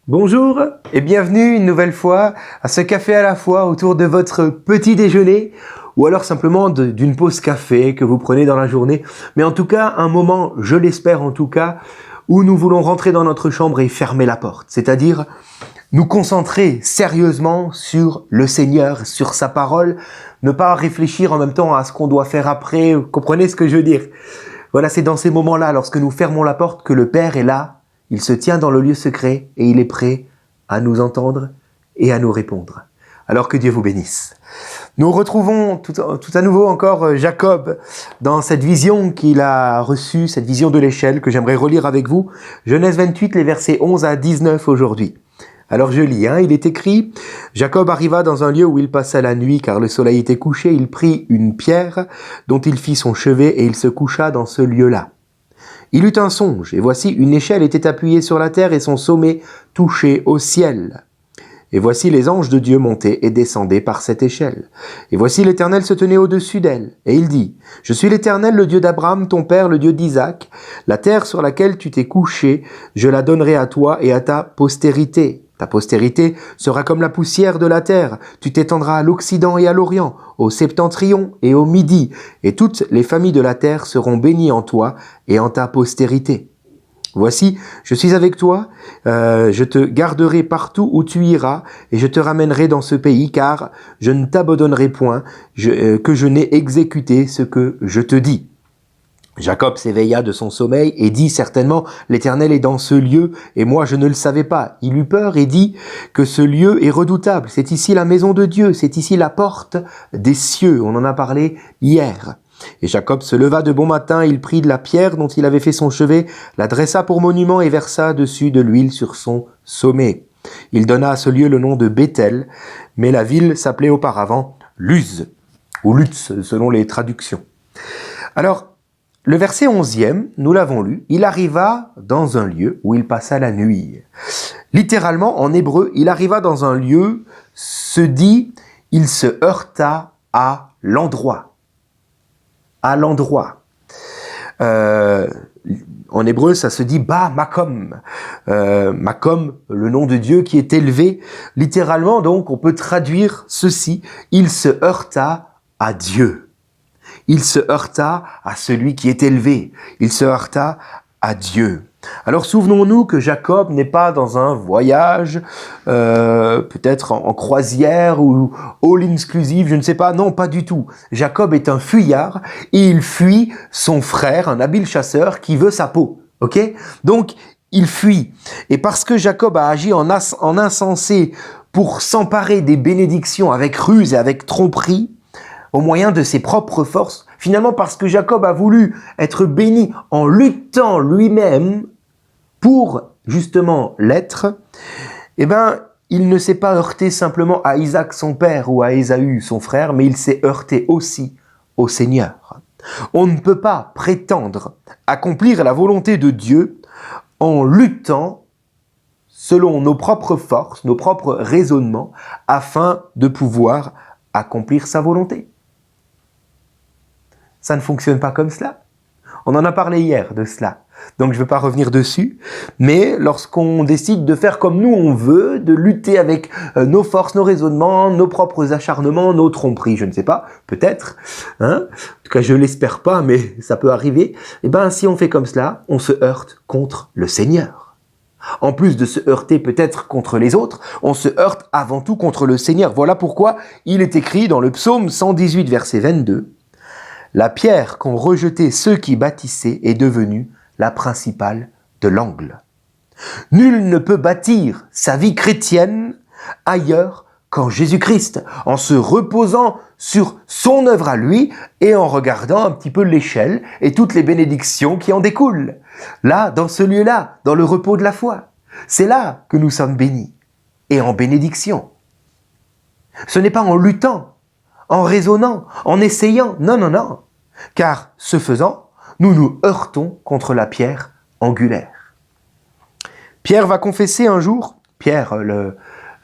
Bonjour et bienvenue une nouvelle fois à ce café à la fois autour de votre petit déjeuner ou alors simplement d'une pause café que vous prenez dans la journée. Mais en tout cas, un moment, je l'espère en tout cas, où nous voulons rentrer dans notre chambre et fermer la porte. C'est-à-dire nous concentrer sérieusement sur le Seigneur, sur sa parole, ne pas réfléchir en même temps à ce qu'on doit faire après. Vous comprenez ce que je veux dire? Voilà, c'est dans ces moments-là, lorsque nous fermons la porte, que le Père est là. Il se tient dans le lieu secret et il est prêt à nous entendre et à nous répondre. Alors que Dieu vous bénisse. Nous retrouvons tout à nouveau encore Jacob dans cette vision qu'il a reçue, cette vision de l'échelle que j'aimerais relire avec vous. Genèse 28, les versets 11 à 19 aujourd'hui. Alors je lis, il est écrit « Jacob arriva dans un lieu où il passa la nuit car le soleil était couché. Il prit une pierre dont il fit son chevet et il se coucha dans ce lieu-là. Il eut un songe, et voici une échelle était appuyée sur la terre et son sommet touchait au ciel. Et voici les anges de Dieu montaient et descendaient par cette échelle. Et voici l'Éternel se tenait au-dessus d'elle. Et il dit, « Je suis l'Éternel, le Dieu d'Abraham, ton père, le Dieu d'Isaac. La terre sur laquelle tu t'es couché, je la donnerai à toi et à ta postérité. Ta postérité sera comme la poussière de la terre. Tu t'étendras à l'Occident et à l'Orient, au Septentrion et au Midi, et toutes les familles de la terre seront bénies en toi et en ta postérité. Voici, je suis avec toi, je te garderai partout où tu iras, et je te ramènerai dans ce pays, car je ne t'abandonnerai point, que je n'ai exécuté ce que je te dis. » Jacob s'éveilla de son sommeil et dit certainement « L'Éternel est dans ce lieu et moi je ne le savais pas. » Il eut peur et dit que ce lieu est redoutable. C'est ici la maison de Dieu, c'est ici la porte des cieux. On en a parlé hier. Et Jacob se leva de bon matin, il prit de la pierre dont il avait fait son chevet, la dressa pour monument et versa dessus de l'huile sur son sommet. Il donna à ce lieu le nom de Béthel, mais la ville s'appelait auparavant Luz, ou Lutz selon les traductions. Alors, le verset 11e, nous l'avons lu, il arriva dans un lieu où il passa la nuit. Littéralement, en hébreu, il arriva dans un lieu, se dit, il se heurta à l'endroit. À l'endroit. En hébreu, ça se dit Ba Makom. Makom, le nom de Dieu qui est élevé. Littéralement, donc, on peut traduire ceci, il se heurta à Dieu. Il se heurta à celui qui est élevé. Il se heurta à Dieu. Alors souvenons-nous que Jacob n'est pas dans un voyage, peut-être en croisière ou all-inclusive, je ne sais pas. Non, pas du tout. Jacob est un fuyard et il fuit son frère, un habile chasseur qui veut sa peau. Ok ? Donc, il fuit. Et parce que Jacob a agi en insensé pour s'emparer des bénédictions avec ruse et avec tromperie, au moyen de ses propres forces, finalement parce que Jacob a voulu être béni en luttant lui-même pour justement l'être, il ne s'est pas heurté simplement à Isaac son père ou à Ésaü son frère, mais il s'est heurté aussi au Seigneur. On ne peut pas prétendre accomplir la volonté de Dieu en luttant selon nos propres forces, nos propres raisonnements, afin de pouvoir accomplir sa volonté. Ça ne fonctionne pas comme cela. On en a parlé hier de cela. Donc je ne veux pas revenir dessus. Mais lorsqu'on décide de faire comme nous on veut, de lutter avec nos forces, nos raisonnements, nos propres acharnements, nos tromperies, je ne sais pas, peut-être. En tout cas, je l'espère pas, mais ça peut arriver. Si on fait comme cela, on se heurte contre le Seigneur. En plus de se heurter peut-être contre les autres, on se heurte avant tout contre le Seigneur. Voilà pourquoi il est écrit dans le psaume 118, verset 22, « La pierre qu'ont rejetée ceux qui bâtissaient est devenue la principale de l'angle. » Nul ne peut bâtir sa vie chrétienne ailleurs qu'en Jésus-Christ, en se reposant sur son œuvre à lui et en regardant un petit peu l'échelle et toutes les bénédictions qui en découlent. Là, dans ce lieu-là, dans le repos de la foi, c'est là que nous sommes bénis et en bénédiction. Ce n'est pas en luttant, en raisonnant, en essayant, non. Car, ce faisant, nous nous heurtons contre la pierre angulaire. Pierre va confesser un jour,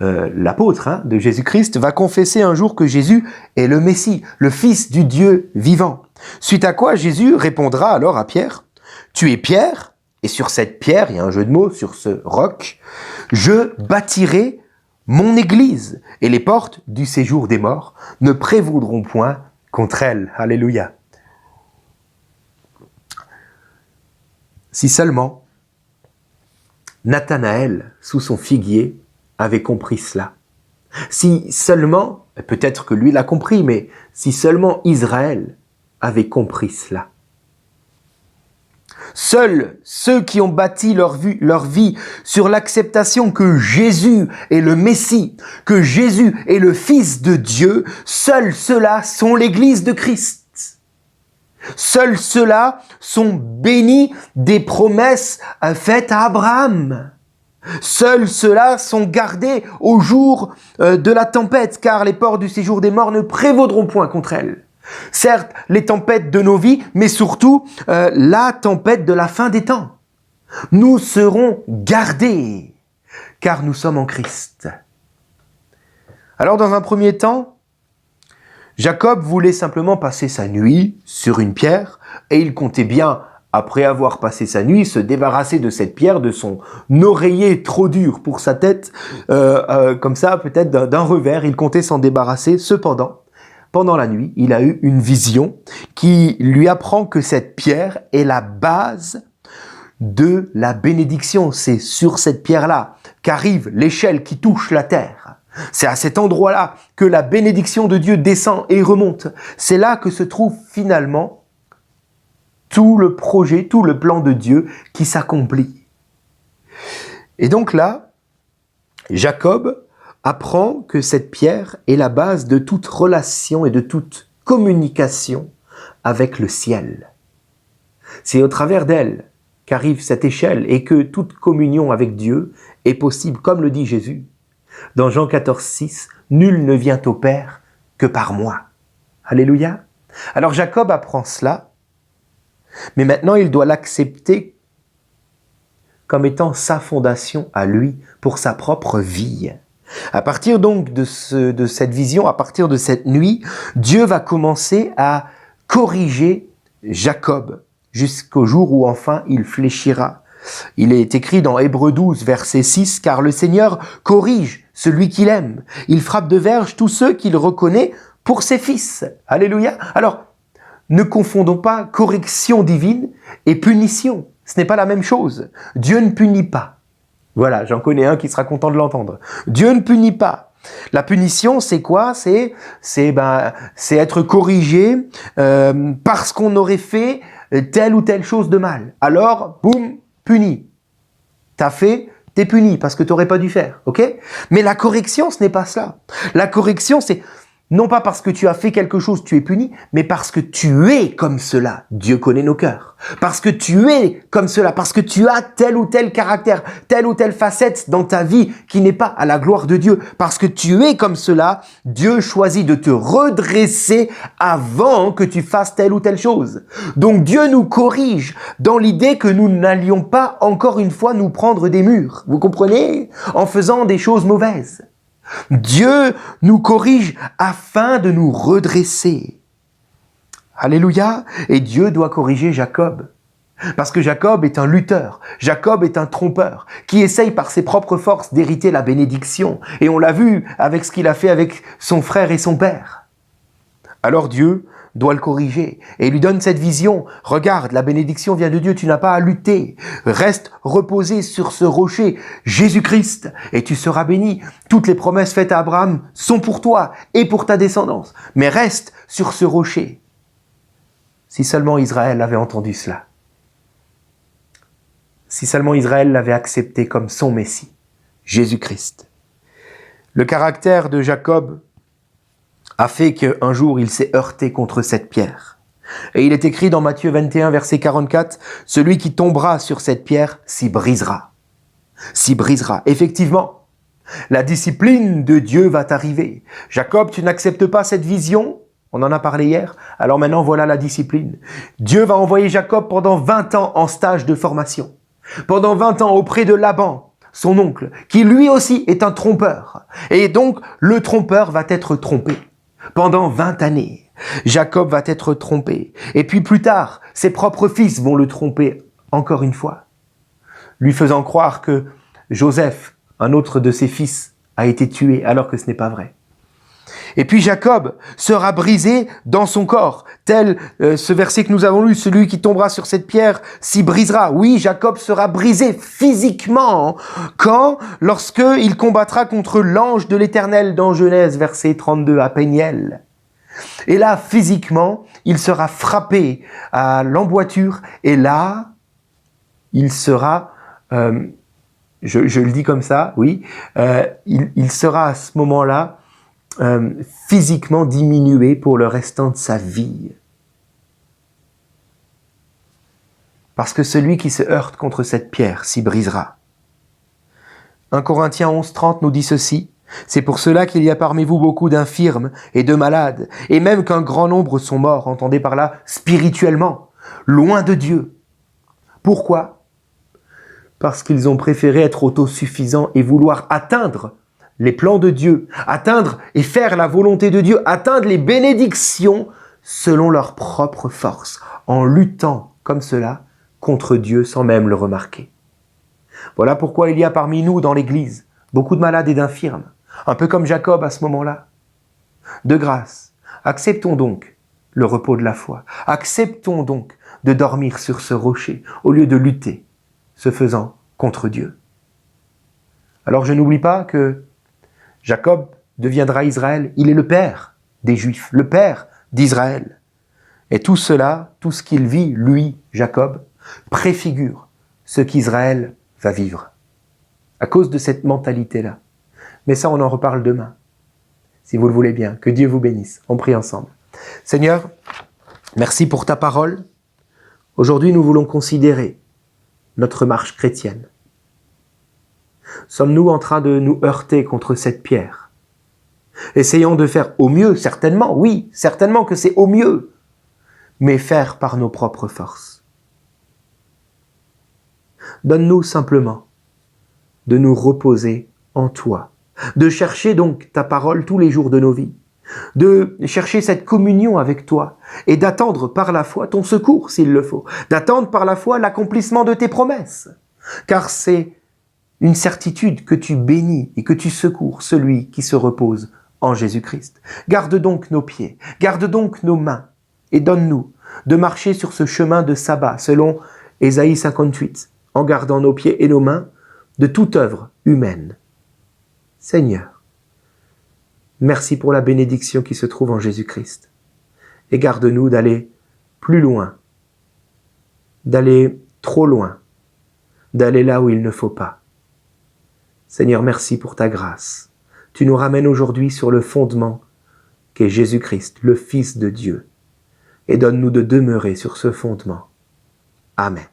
l'apôtre de Jésus-Christ, va confesser un jour que Jésus est le Messie, le Fils du Dieu vivant. Suite à quoi Jésus répondra alors à Pierre, « Tu es Pierre, et sur cette pierre, il y a un jeu de mots, sur ce roc, je bâtirai mon église, et les portes du séjour des morts ne prévaudront point contre elle. Alléluia. Si seulement Nathanaël, sous son figuier, avait compris cela. Si seulement, peut-être que lui l'a compris, mais si seulement Israël avait compris cela. Seuls ceux qui ont bâti leur vie sur l'acceptation que Jésus est le Messie, que Jésus est le Fils de Dieu, seuls ceux-là sont l'Église de Christ. Seuls ceux-là sont bénis des promesses faites à Abraham. Seuls ceux-là sont gardés au jour de la tempête, car les portes du séjour des morts ne prévaudront point contre elles. Certes, les tempêtes de nos vies, mais surtout la tempête de la fin des temps. Nous serons gardés, car nous sommes en Christ. Alors, dans un premier temps, Jacob voulait simplement passer sa nuit sur une pierre, et il comptait bien, après avoir passé sa nuit, se débarrasser de cette pierre, de son oreiller trop dur pour sa tête, comme ça, peut-être d'un revers, il comptait s'en débarrasser. Cependant, pendant la nuit, il a eu une vision qui lui apprend que cette pierre est la base de la bénédiction. C'est sur cette pierre-là qu'arrive l'échelle qui touche la terre. C'est à cet endroit-là que la bénédiction de Dieu descend et remonte. C'est là que se trouve finalement tout le projet, tout le plan de Dieu qui s'accomplit. Et donc là, Jacob apprend que cette pierre est la base de toute relation et de toute communication avec le ciel. C'est au travers d'elle qu'arrive cette échelle et que toute communion avec Dieu est possible, comme le dit Jésus. Dans Jean 14, 6, « Nul ne vient au Père que par moi. » Alléluia. Alors Jacob apprend cela, mais maintenant il doit l'accepter comme étant sa fondation à lui pour sa propre vie. À partir donc de cette vision, à partir de cette nuit, Dieu va commencer à corriger Jacob jusqu'au jour où enfin il fléchira. Il est écrit dans Hébreux 12, verset 6, « Car le Seigneur corrige celui qu'il aime. Il frappe de verge tous ceux qu'il reconnaît pour ses fils. » Alléluia. Alors, ne confondons pas correction divine et punition. Ce n'est pas la même chose. Dieu ne punit pas. Voilà, j'en connais un qui sera content de l'entendre. Dieu ne punit pas. La punition, c'est quoi? C'est être corrigé parce qu'on aurait fait telle ou telle chose de mal. Alors, boum, puni. T'as fait, t'es puni parce que t'aurais pas dû faire, ok? Mais la correction, ce n'est pas cela. La correction, c'est non pas parce que tu as fait quelque chose, tu es puni, mais parce que tu es comme cela. Dieu connaît nos cœurs. Parce que tu es comme cela, parce que tu as tel ou tel caractère, telle ou telle facette dans ta vie qui n'est pas à la gloire de Dieu. Parce que tu es comme cela, Dieu choisit de te redresser avant que tu fasses telle ou telle chose. Donc Dieu nous corrige dans l'idée que nous n'allions pas encore une fois nous prendre des murs. Vous comprenez? En faisant des choses mauvaises. Dieu nous corrige afin de nous redresser. Alléluia. Et Dieu doit corriger Jacob. Parce que Jacob est un lutteur. Jacob est un trompeur qui essaye par ses propres forces d'hériter la bénédiction. Et on l'a vu avec ce qu'il a fait avec son frère et son père. Alors Dieu doit le corriger et lui donne cette vision. Regarde, la bénédiction vient de Dieu, tu n'as pas à lutter. Reste reposé sur ce rocher, Jésus-Christ, et tu seras béni. Toutes les promesses faites à Abraham sont pour toi et pour ta descendance. Mais reste sur ce rocher. Si seulement Israël avait entendu cela. Si seulement Israël l'avait accepté comme son Messie, Jésus-Christ. Le caractère de Jacob a fait qu'un jour il s'est heurté contre cette pierre. Et il est écrit dans Matthieu 21, verset 44, « Celui qui tombera sur cette pierre s'y brisera. » S'y brisera. Effectivement, la discipline de Dieu va t'arriver. Jacob, tu n'acceptes pas cette vision? On en a parlé hier. Alors maintenant, voilà la discipline. Dieu va envoyer Jacob pendant 20 ans en stage de formation. Pendant 20 ans auprès de Laban, son oncle, qui lui aussi est un trompeur. Et donc, le trompeur va être trompé. Pendant 20 années, Jacob va être trompé. Et puis plus tard, ses propres fils vont le tromper encore une fois. lui faisant croire que Joseph, un autre de ses fils, a été tué, alors que ce n'est pas vrai. Et puis Jacob sera brisé dans son corps, tel ce verset que nous avons lu, celui qui tombera sur cette pierre s'y brisera. Oui, Jacob sera brisé physiquement. Quand? Lorsque il combattra contre l'ange de l'Éternel dans Genèse, verset 32, à Péniel. Et là, physiquement, il sera frappé à l'emboîture, et là, il sera, je le dis comme ça, oui, il sera à ce moment-là physiquement diminué pour le restant de sa vie. Parce que celui qui se heurte contre cette pierre s'y brisera. 1 Corinthiens 11:30 nous dit ceci: « C'est pour cela qu'il y a parmi vous beaucoup d'infirmes et de malades, et même qu'un grand nombre sont morts, entendez par là spirituellement, loin de Dieu. » Pourquoi? Parce qu'ils ont préféré être autosuffisants et vouloir atteindre les plans de Dieu, atteindre et faire la volonté de Dieu, atteindre les bénédictions selon leur propre force, en luttant comme cela contre Dieu sans même le remarquer. Voilà pourquoi il y a parmi nous dans l'Église beaucoup de malades et d'infirmes, un peu comme Jacob à ce moment-là. De grâce, acceptons donc le repos de la foi, acceptons donc de dormir sur ce rocher au lieu de lutter, ce faisant, contre Dieu. Alors je n'oublie pas que Jacob deviendra Israël, il est le père des Juifs, le père d'Israël. Et tout cela, tout ce qu'il vit, lui, Jacob, préfigure ce qu'Israël va vivre. À cause de cette mentalité-là. Mais ça, on en reparle demain. Si vous le voulez bien, que Dieu vous bénisse. On prie ensemble. Seigneur, merci pour ta parole. Aujourd'hui, nous voulons considérer notre marche chrétienne. Sommes-nous en train de nous heurter contre cette pierre? Essayons de faire au mieux, certainement, oui, certainement que c'est au mieux, mais faire par nos propres forces. Donne-nous simplement de nous reposer en toi, de chercher donc ta parole tous les jours de nos vies, de chercher cette communion avec toi et d'attendre par la foi ton secours s'il le faut, d'attendre par la foi l'accomplissement de tes promesses, car c'est une certitude que tu bénis et que tu secours celui qui se repose en Jésus-Christ. Garde donc nos pieds, garde donc nos mains et donne-nous de marcher sur ce chemin de sabbat selon Ésaïe 58, en gardant nos pieds et nos mains de toute œuvre humaine. Seigneur, merci pour la bénédiction qui se trouve en Jésus-Christ et garde-nous d'aller plus loin, d'aller trop loin, d'aller là où il ne faut pas. Seigneur, merci pour ta grâce. Tu nous ramènes aujourd'hui sur le fondement qu'est Jésus-Christ, le Fils de Dieu, et donne-nous de demeurer sur ce fondement. Amen.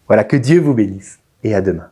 Voilà, que Dieu vous bénisse et à demain.